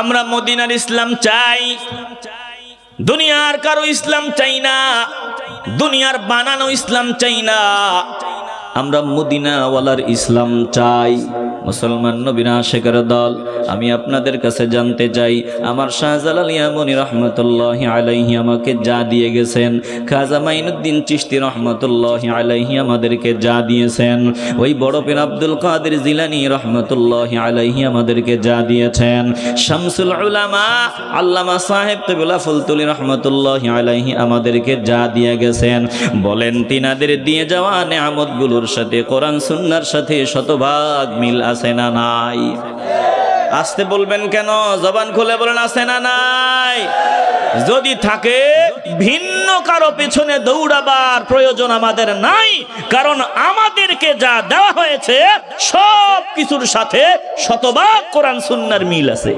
আমরা মদিনার ইসলাম চাই, দুনিয়ার কারো ইসলাম চাই না, দুনিয়ার বানানো ইসলাম চাই না, আমরা মদিনাওয়ালার ইসলাম চাই। মুসলমান নবীর আশিকের দল, আমি আপনাদের কাছে জানতে চাই, আমার শাহজালাল ইয়ামানি রহমতুল্লাহি আলাইহি আমাকে যা দিয়ে গেছেন, খাজা মাইনুদ্দিন চিশতি রহমতুল্লাহি আলাইহি আমাদেরকে যা দিয়েছেন, ওই বড় পীর আব্দুল কাদের জিলানী রহমতুল্লাহি আলাইহি আমাদেরকে যা দিয়েছেন, শামসুল উলামা আল্লামা সাহেব কিবলা ফুলতুলি রহমতুল্লাহি আলাইহি আমাদেরকে যা দিয়ে গেছেন, বলেন তিনাদের দিয়ে যাওয়া নেয়ামতগুলোর সাথে কোরআন সুন্নাহর সাথে শতভাগ মিল আছে না নাই? আসতে বলবেন কেন? জবান খুলে বলেন আছে না নাই? যদি থাকে ভিন্ন কারো পেছনে দৌড়াবার প্রয়োজন আমাদের নাই, কারণ আমাদেরকে যা দেওয়া হয়েছে সব কিছুর সাথে শতভাগ কোরআন সুন্নাহর মিল আছে।